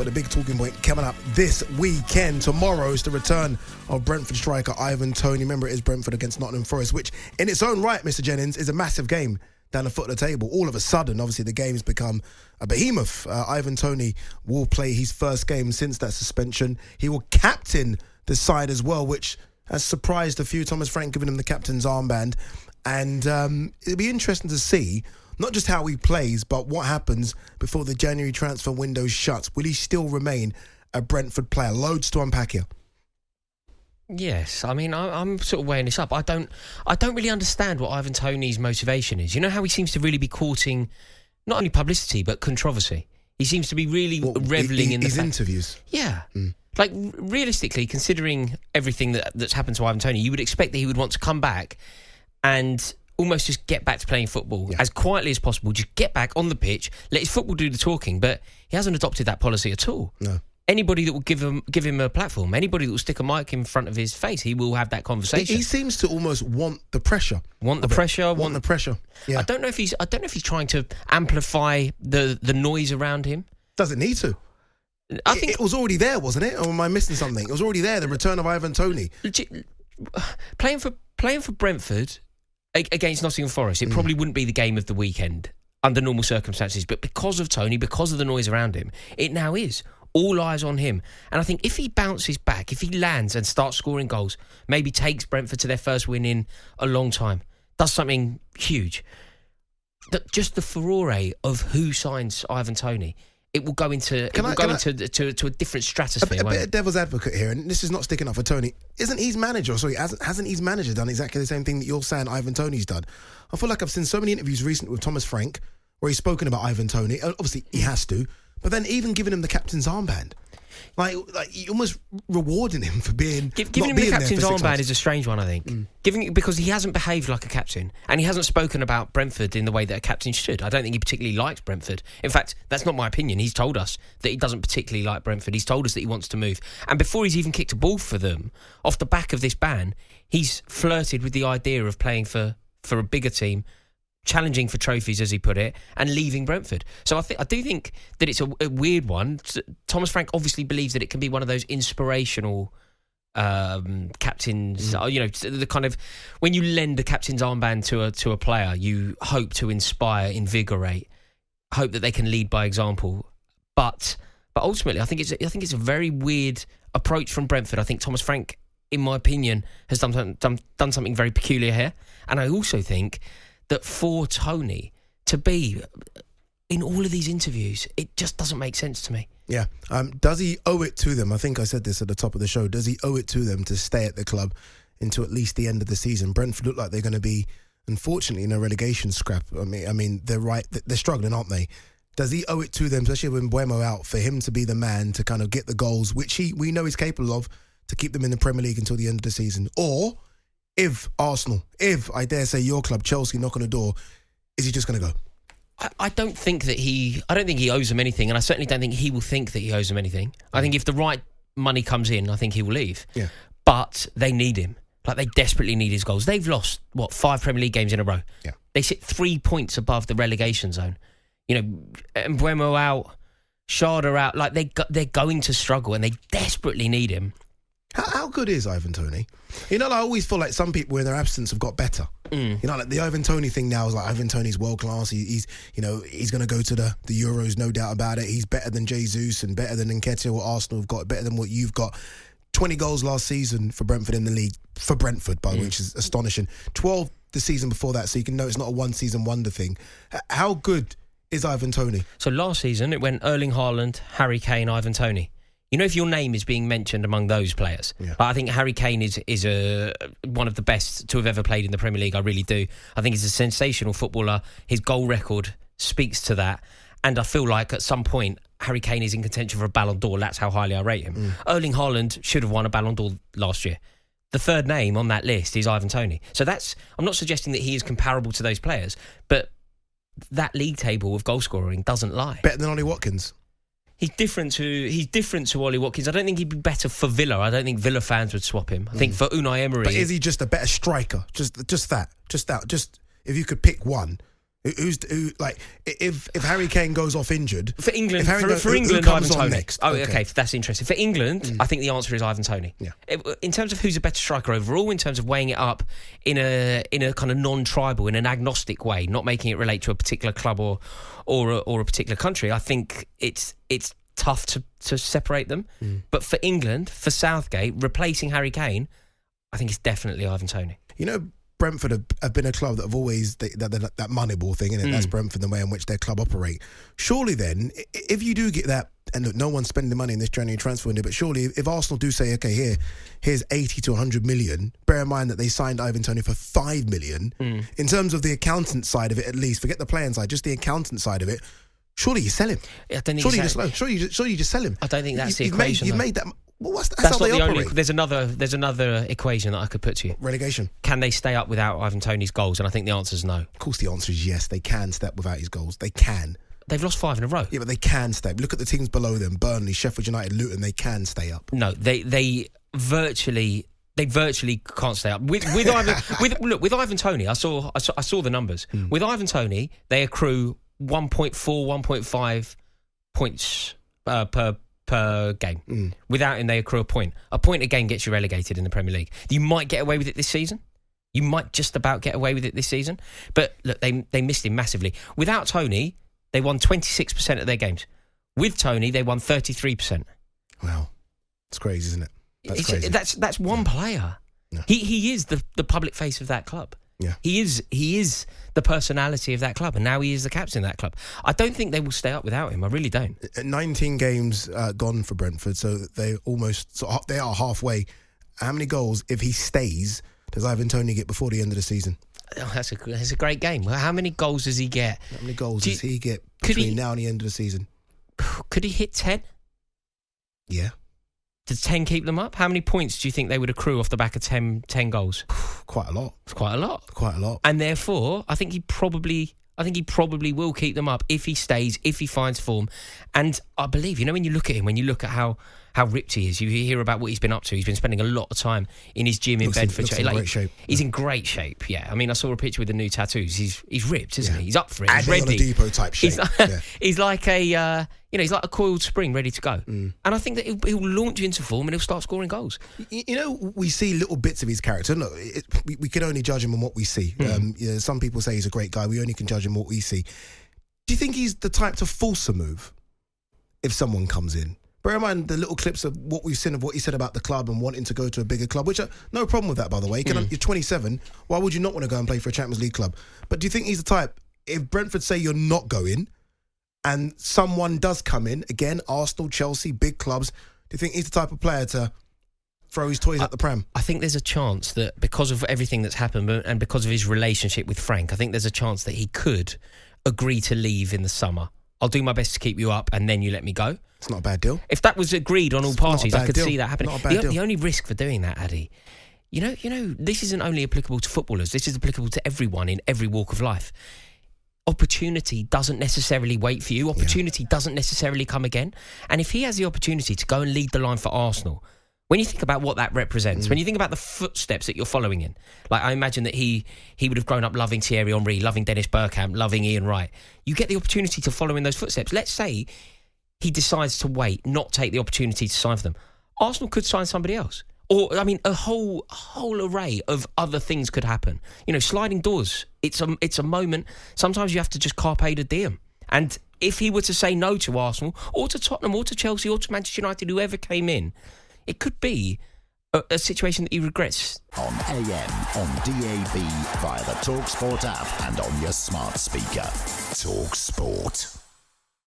the big talking point coming up this weekend. Tomorrow is the return of Brentford striker Ivan Toney. Remember, it is Brentford against Nottingham Forest, which in its own right, Mr. Jennings, is a massive game down the foot of the table. All of a sudden, obviously, the game has become a behemoth. Ivan Toney will play his first game since that suspension. He will captain the side as well, which has surprised a few. Thomas Frank giving him the captain's armband. And it'll be interesting to see not just how he plays, but what happens before the January transfer window shuts. Will he still remain a Brentford player? Loads to unpack here. Yes, I mean, I'm sort of weighing this up. I don't really understand what Ivan Toney's motivation is. You know how he seems to really be courting not only publicity but controversy. He seems to be really reveling in his interviews. Yeah. Like, realistically, considering everything that's happened to Ivan Toney, you would expect that he would want to come back and almost just get back to playing football as quietly as possible. Just get back on the pitch, let his football do the talking. But he hasn't adopted that policy at all. No. Anybody that will give him a platform, anybody that will stick a mic in front of his face, he will have that conversation. He seems to almost want the pressure. Want the pressure. Yeah. I don't know if he's trying to amplify the noise around him. Doesn't need to. I think it was already there, wasn't it? Or am I missing something? It was already there. The return of Ivan Toney. Playing for Brentford against Nottingham Forest, it probably wouldn't be the game of the weekend under normal circumstances. But because of Toney, because of the noise around him, it now is. All eyes on him. And I think if he bounces back, if he lands and starts scoring goals, maybe takes Brentford to their first win in a long time, does something huge, just the furore of who signs Ivan Toney, it will go into a different stratosphere. A bit of devil's advocate here, and this is not sticking up for Toney. Hasn't his manager done exactly the same thing that you're saying Ivan Toney's done? I feel like I've seen so many interviews recently with Thomas Frank where he's spoken about Ivan Toney. Obviously, he has to. But then even giving him the captain's armband. Like you're almost rewarding him for being giving him the captain's armband is a strange one, I think. Because he hasn't behaved like a captain, and he hasn't spoken about Brentford in the way that a captain should. I don't think he particularly likes Brentford. In fact, that's not my opinion. He's told us that he doesn't particularly like Brentford. He's told us that he wants to move. And before he's even kicked a ball for them, off the back of this ban, he's flirted with the idea of playing for a bigger team, challenging for trophies, as he put it, and leaving Brentford. So I do think that it's a weird one. Thomas Frank obviously believes that it can be one of those inspirational captains. You know, the kind of when you lend a captain's armband to a player, you hope to inspire, invigorate, hope that they can lead by example. But ultimately, I think it's a very weird approach from Brentford. I think Thomas Frank, in my opinion, has done something very peculiar here, and I also think that for Toney to be in all of these interviews, it just doesn't make sense to me. Yeah. Does he owe it to them? I think I said this at the top of the show. Does he owe it to them to stay at the club into at least the end of the season? Brentford look like they're going to be, unfortunately, in a relegation scrap. I mean, they're struggling, aren't they? Does he owe it to them, especially with Mbeumo out, for him to be the man to kind of get the goals, which we know he's capable of, to keep them in the Premier League until the end of the season? Or if Arsenal, I dare say your club, Chelsea, knock on the door, is he just going to go? I don't think he owes them anything, and I certainly don't think he will think that he owes them anything. I think if the right money comes in, I think he will leave. Yeah. But they need him. Like, they desperately need his goals. They've lost, 5 Premier League games in a row. Yeah. They sit 3 points above the relegation zone. You know, Mbeumo out, Schade out. Like, they're going to struggle, and they desperately need him. How good is Ivan Toney? You know, I always feel like some people in their absence have got better. You know, like the Ivan Toney thing now is like Ivan Toney's world class. He's going to go to the Euros, no doubt about it. He's better than Jesus and better than Nketiah, what Arsenal have got, better than what you've got. 20 goals last season for Brentford in the league, for Brentford, by the way, which is astonishing. 12 the season before that, so you can know it's not a one-season wonder thing. How good is Ivan Toney? So last season, it went Erling Haaland, Harry Kane, Ivan Toney. You know, if your name is being mentioned among those players, I think Harry Kane is one of the best to have ever played in the Premier League. I really do. I think he's a sensational footballer. His goal record speaks to that. And I feel like at some point, Harry Kane is in contention for a Ballon d'Or. That's how highly I rate him. Erling Haaland should have won a Ballon d'Or last year. The third name on that list is Ivan Toney. So I'm not suggesting that he is comparable to those players, but that league table of goal scoring doesn't lie. Better than Ollie Watkins. He's different to Ollie Watkins. I don't think he'd be better for Villa. I don't think Villa fans would swap him. I think for Unai Emery... But is he just a better striker? Just that. Just if you could pick one. Like if Harry Kane goes off injured for England, for England, comes Ivan on Toney. next? Oh, okay, that's interesting. For England, I think the answer is Ivan Toney. Yeah. In terms of who's a better striker overall, in terms of weighing it up in a kind of non-tribal, in an agnostic way, not making it relate to a particular club or a particular country, I think it's tough to separate them. But for England, for Southgate, replacing Harry Kane, I think it's definitely Ivan Toney. You know, Brentford have been a club that have always that Moneyball thing, innit? That's Brentford, the way in which their club operate. Surely then, if you do get that, and look, no one's spending money in this January transfer window, but surely if Arsenal do say, okay, here's 80 to 100 million, bear in mind that they signed Ivan Toney for 5 million. In terms of the accountant side of it, at least, forget the playing side, just the accountant side of it, surely you sell him. I don't think surely you just sell him. I don't think that's the equation. You've made that. Well, that's not how they the operate. only. There's another equation that I could put to you. Relegation. Can they stay up without Ivan Toney's goals? And I think the answer is no. Of course, the answer is yes. They can stay up without his goals. They can. They've lost 5 in a row. Yeah, but they can stay up. Look at the teams below them: Burnley, Sheffield United, Luton. They can stay up. No, they virtually can't stay up. With Ivan Toney, I saw the numbers. With Ivan Toney, they accrue 1.4, 1.5 points per game. Without him, they accrue a point. A point a game gets you relegated in the Premier League. You might get away with it this season. You might just about get away with it this season. But look, they missed him massively. Without Toney, they won 26% of their games. With Toney, they won 33%. Wow. It's crazy, isn't it? That's crazy. That's one player. Yeah. He is the public face of that club. Yeah. He is the personality of that club, and now he is the captain of that club. I don't think they will stay up without him. I really don't. 19 games gone for Brentford, so they are halfway. How many goals, if he stays, does Ivan Toney get before the end of the season? Oh, that's a great game. How many goals does he get? How many goals does he get between now and the end of the season? Could he hit 10? Yeah. Does 10 keep them up? How many points do you think they would accrue off the back of 10 goals? Quite a lot. It's quite a lot. Quite a lot. And therefore, I think he probably will keep them up if he stays, if he finds form. And I believe, when you look at him, when you look at how ripped he is, you hear about what he's been up to. He's been spending a lot of time in his gym in Bedford. Looks in great shape. He's in great shape, yeah. I mean, I saw a picture with the new tattoos. He's ripped, isn't he? He's up for it. He's ready. Ade Oladipo type shape. He's like he's like a coiled spring ready to go. And I think that he'll launch into form and he'll start scoring goals. We see little bits of his character. Look, we can only judge him on what we see. Some people say he's a great guy. We only can judge him on what we see. Do you think he's the type to force a move if someone comes in? Bear in mind the little clips of what we've seen of what he said about the club and wanting to go to a bigger club, which no problem with that, by the way. You're 27. Why would you not want to go and play for a Champions League club? But do you think he's the type, if Brentford say you're not going and someone does come in, again, Arsenal, Chelsea, big clubs, do you think he's the type of player to throw his toys at the pram? I think there's a chance that because of everything that's happened and because of his relationship with Frank, I think there's a chance that he could agree to leave in the summer. I'll do my best to keep you up and then you let me go. It's not a bad deal. If that was agreed on all parties, I could see that happening. Not a bad deal. The only risk for doing that, Addy, you know, this isn't only applicable to footballers. This is applicable to everyone in every walk of life. Opportunity doesn't necessarily wait for you. Opportunity doesn't necessarily come again. And if he has the opportunity to go and lead the line for Arsenal, when you think about what that represents, when you think about the footsteps that you're following in, like I imagine that he would have grown up loving Thierry Henry, loving Dennis Bergkamp, loving Ian Wright. You get the opportunity to follow in those footsteps. Let's say he decides to wait, not take the opportunity to sign for them. Arsenal could sign somebody else. Or, I mean, a whole array of other things could happen. Sliding doors. It's a moment. Sometimes you have to just carpe the diem. And if he were to say no to Arsenal, or to Tottenham, or to Chelsea, or to Manchester United, whoever came in, it could be a situation that he regrets. On AM, on DAB, via the talkSPORT app and on your smart speaker. talkSPORT.